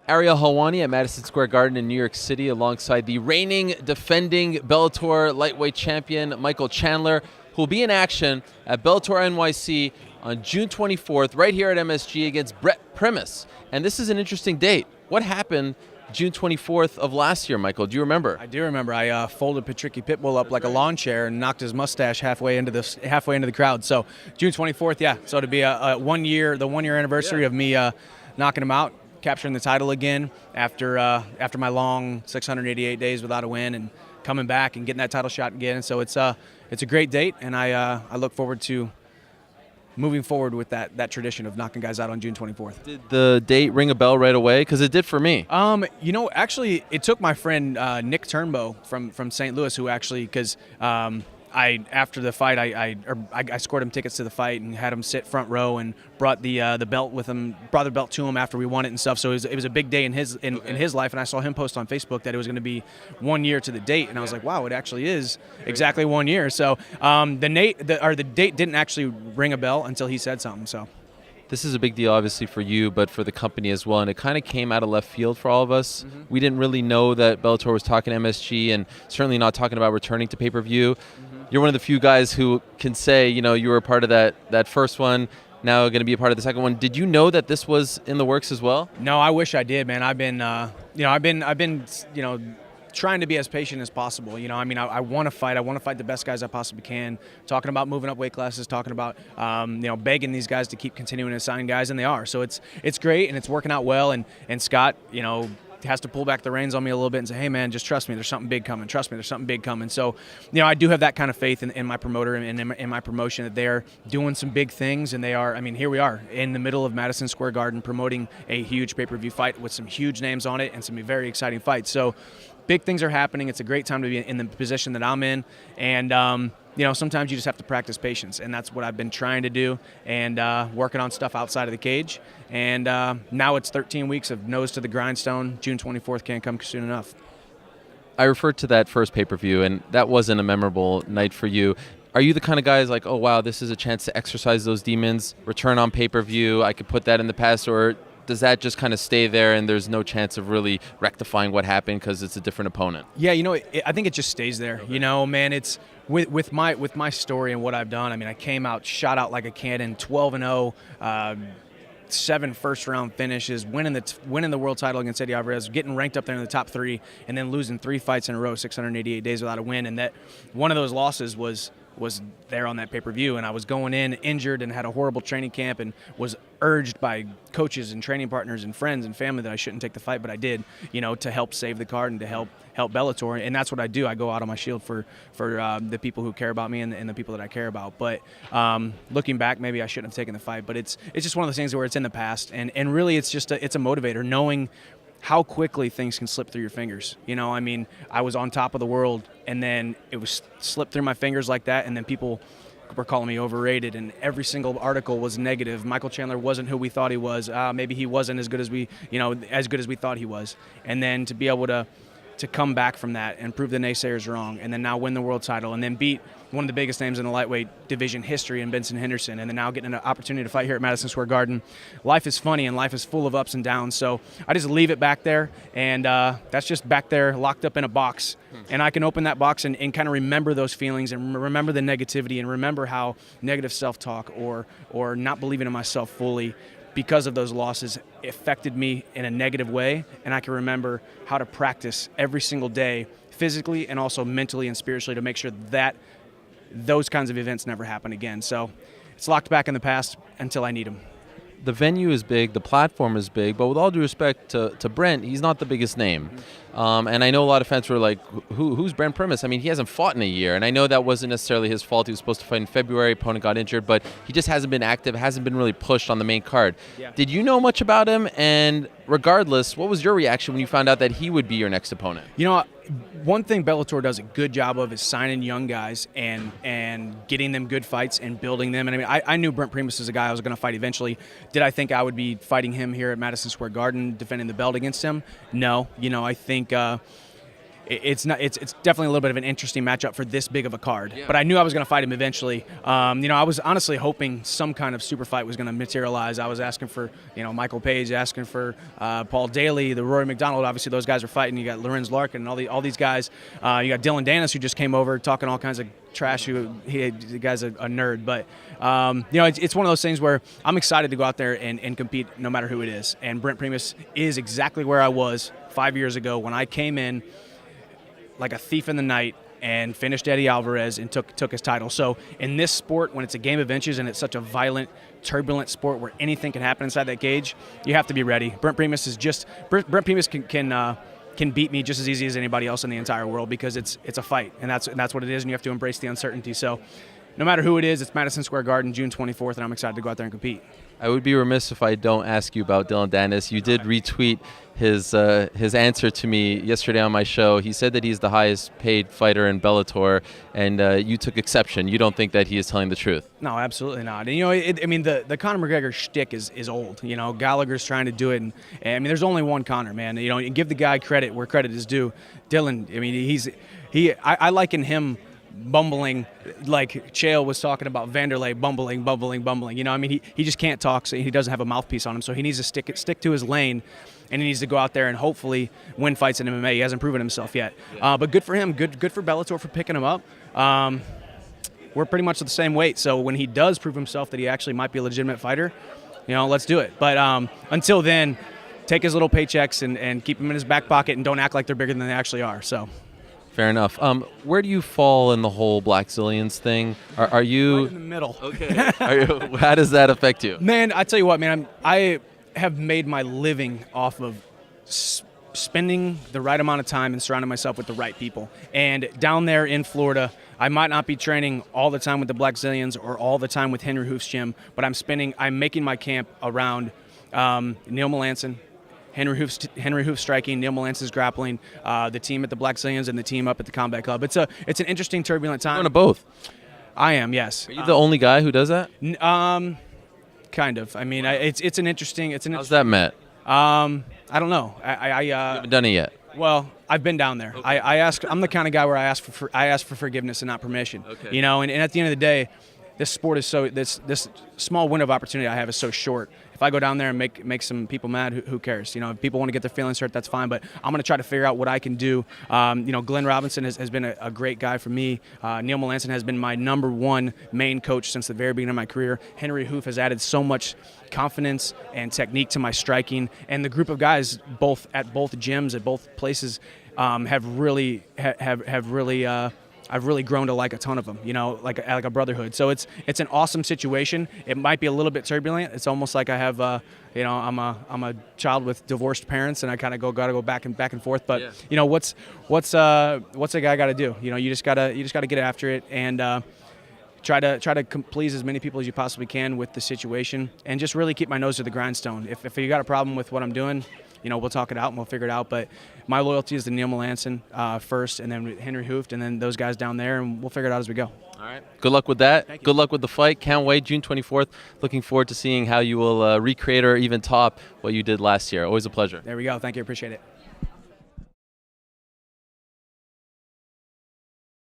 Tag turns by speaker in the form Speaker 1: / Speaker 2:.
Speaker 1: Ariel Helwani at Madison Square Garden in New York City alongside the reigning, defending Bellator lightweight champion Michael Chandler, who will be in action at Bellator NYC on June 24th right here at MSG against Brett Primus. And this is an interesting date. What happened June 24th of last year, Michael? Do you remember?
Speaker 2: I do remember. I folded Patricky Pitbull up like a lawn chair and knocked his mustache halfway into the crowd. So June 24th, yeah. So to be the 1 year anniversary of me knocking him out, capturing the title again after my long 688 days without a win, and coming back and getting that title shot again. And so it's a great date, and I look forward to moving forward with that tradition of knocking guys out on June 24th.
Speaker 1: Did the date ring a bell right away? Because it did for me.
Speaker 2: Actually, it took my friend Nick Turnbow from St. Louis, who actually, because after the fight, I scored him tickets to the fight and had him sit front row and brought the belt with him, brought the belt to him after we won it and stuff. So it was a big day in his life, and I saw him post on Facebook that it was going to be 1 year to the date, and I was like, wow, it actually is exactly 1 year. So the date didn't actually ring a bell until he said something. So.
Speaker 1: This is a big deal, obviously, for you, but for the company as well. And it kind of came out of left field for all of us. Mm-hmm. We didn't really know that Bellator was talking MSG and certainly not talking about returning to pay-per-view. Mm-hmm. You're one of the few guys who can say, you were a part of that first one, now going to be a part of the second one. Did you know that this was in the works as well?
Speaker 2: No, I wish I did, man. I've been trying to be as patient as possible. I want to fight. I want to fight the best guys I possibly can. Talking about moving up weight classes, talking about, begging these guys to keep continuing to sign guys, and they are. So it's great, and it's working out well. And Scott, has to pull back the reins on me a little bit and say, hey, man, just trust me. There's something big coming. Trust me, there's something big coming. So, I do have that kind of faith in my promoter and in my promotion that they're doing some big things. And they are, here we are in the middle of Madison Square Garden promoting a huge pay-per-view fight with some huge names on it and some very exciting fights. So, big things are happening. It's a great time to be in the position that I'm in. And, sometimes you just have to practice patience. And that's what I've been trying to do, and working on stuff outside of the cage. And now it's 13 weeks of nose to the grindstone. June 24th can't come soon enough.
Speaker 1: I referred to that first pay-per-view, and that wasn't a memorable night for you. Are you the kind of guys like, oh, wow, this is a chance to exercise those demons, return on pay-per-view, I could put that in the past, or does that just kind of stay there and there's no chance of really rectifying what happened because it's a different opponent?
Speaker 2: Yeah, I think it just stays there. Okay. Man, it's with my story and what I've done. I came out, shot out like a cannon, 12-0, 7 first-round finishes, winning the world title against Eddie Alvarez, getting ranked up there in the top 3, and then losing 3 fights in a row, 688 days without a win. And that one of those losses was there on that pay-per-view, and I was going in injured and had a horrible training camp and was urged by coaches and training partners and friends and family that I shouldn't take the fight, but I did, to help save the card and to help Bellator. And that's what I do. I go out on my shield for the people who care about me and the people that I care about. But looking back, maybe I shouldn't have taken the fight, but it's just one of those things where it's in the past, and really it's just it's a motivator, knowing how quickly things can slip through your fingers. I was on top of the world, and then it was slipped through my fingers like that, and then people were calling me overrated, and every single article was negative. Michael Chandler wasn't who we thought he was. Maybe he wasn't as good as we thought he was. And then to be able to come back from that and prove the naysayers wrong, and then now win the world title, and then beat one of the biggest names in the lightweight division history in Benson Henderson, and then now getting an opportunity to fight here at Madison Square Garden. Life is funny, and life is full of ups and downs, so I just leave it back there, and that's just back there locked up in a box. And I can open that box and kind of remember those feelings and remember the negativity and remember how negative self-talk or not believing in myself fully because of those losses affected me in a negative way, and I can remember how to practice every single day physically and also mentally and spiritually to make sure that those kinds of events never happen again. So it's locked back in the past until I need them.
Speaker 1: The venue is big, the platform is big, but with all due respect to Brent, he's not the biggest name. And I know a lot of fans were like, who's Brent Primus? He hasn't fought in a year, and I know that wasn't necessarily his fault. He was supposed to fight in February, opponent got injured, but he just hasn't been active, hasn't been really pushed on the main card. Yeah. Did you know much about him? And regardless, what was your reaction when you found out that he would be your next opponent?
Speaker 2: One thing Bellator does a good job of is signing young guys and getting them good fights and building them. And I knew Brent Primus was a guy I was going to fight eventually. Did I think I would be fighting him here at Madison Square Garden, defending the belt against him? No. I think it's definitely a little bit of an interesting matchup for this big of a card. Yeah. But I knew I was going to fight him eventually. I was honestly hoping some kind of super fight was going to materialize. I was asking for Michael Page, asking for Paul Daly, the Rory McDonald. Obviously, those guys are fighting. You got Lorenz Larkin and all these guys. You got Dylan Dennis, who just came over talking all kinds of trash. The guy's a nerd, but it's one of those things where I'm excited to go out there and compete no matter who it is. And Brent Primus is exactly where I was 5 years ago when I came in like a thief in the night and finished Eddie Alvarez and took his title. So in this sport, when it's a game of inches and it's such a violent, turbulent sport where anything can happen inside that cage, you have to be ready. Brent Primus can beat me just as easy as anybody else in the entire world because it's a fight, and that's what it is, and you have to embrace the uncertainty. So no matter who it is, it's Madison Square Garden, June 24th, and I'm excited to go out there and compete.
Speaker 1: I would be remiss if I don't ask you about Dylan Dennis. You did retweet his answer to me yesterday on my show. He said that he's the highest paid fighter in Bellator, and you took exception. You don't think that he is telling the truth?
Speaker 2: No, absolutely not. And the Conor McGregor shtick is old. Gallagher's trying to do it, and there's only one Conor, man. And give the guy credit where credit is due. Dylan, I liken him bumbling like Chael was talking about Vanderlei bumbling. He just can't talk, so he doesn't have a mouthpiece on him, so he needs to stick to his lane, and he needs to go out there and hopefully win fights in MMA. He hasn't proven himself yet, but good for him. Good for Bellator for picking him up. We're pretty much the same weight, so when he does prove himself that he actually might be a legitimate fighter, let's do it. But until then, take his little paychecks and keep them in his back pocket and don't act like they're bigger than they actually are. So.
Speaker 1: Fair enough. Where do you fall in the whole Black Zillions thing? Are you
Speaker 2: right in the middle?
Speaker 1: Okay. How does that affect you?
Speaker 2: Man, I tell you what, man. I have made my living off of spending the right amount of time and surrounding myself with the right people. And down there in Florida, I might not be training all the time with the Black Zillions or all the time with Henry Hoof's gym, but I'm making my camp around Neil Melanson, Henry Hoof striking, Neil Melance's grappling, the team at the Black Zillions and the team up at the Combat Club. It's an interesting, turbulent time.
Speaker 1: You're going to both.
Speaker 2: I am, yes.
Speaker 1: Are you the only guy who does that?
Speaker 2: Kind of. It's an interesting.
Speaker 1: How's that met?
Speaker 2: I don't know.
Speaker 1: You haven't done it yet.
Speaker 2: Well, I've been down there. Okay. I'm the kind of guy where I ask for forgiveness and not permission.
Speaker 1: Okay.
Speaker 2: And at the end of the day, this sport is this small window of opportunity I have is so short. If I go down there and make some people mad, who cares? If people want to get their feelings hurt, that's fine. But I'm going to try to figure out what I can do. Glenn Robinson has been a great guy for me. Neil Melanson has been my number one main coach since the very beginning of my career. Henry Hoof has added so much confidence and technique to my striking, and the group of guys at both gyms at both places have really I've really grown to like a ton of them, like a brotherhood. So it's an awesome situation. It might be a little bit turbulent. It's almost like I have, I'm a child with divorced parents, and I kind of gotta go back and forth. But
Speaker 1: yeah.
Speaker 2: What's a guy got to do? You just gotta get after it and try to please as many people as you possibly can with the situation, and just really keep my nose to the grindstone. If you got a problem with what I'm doing, we'll talk it out and we'll figure it out. But my loyalty is to Neil Melanson first, and then Henry Hooft, and then those guys down there, and we'll figure it out as we go.
Speaker 1: All right. Good luck with that.
Speaker 2: Thank you.
Speaker 1: Good luck with the fight. Can't wait. June 24th. Looking forward to seeing how you will recreate or even top what you did last year. Always a pleasure.
Speaker 2: There we go. Thank you. Appreciate it.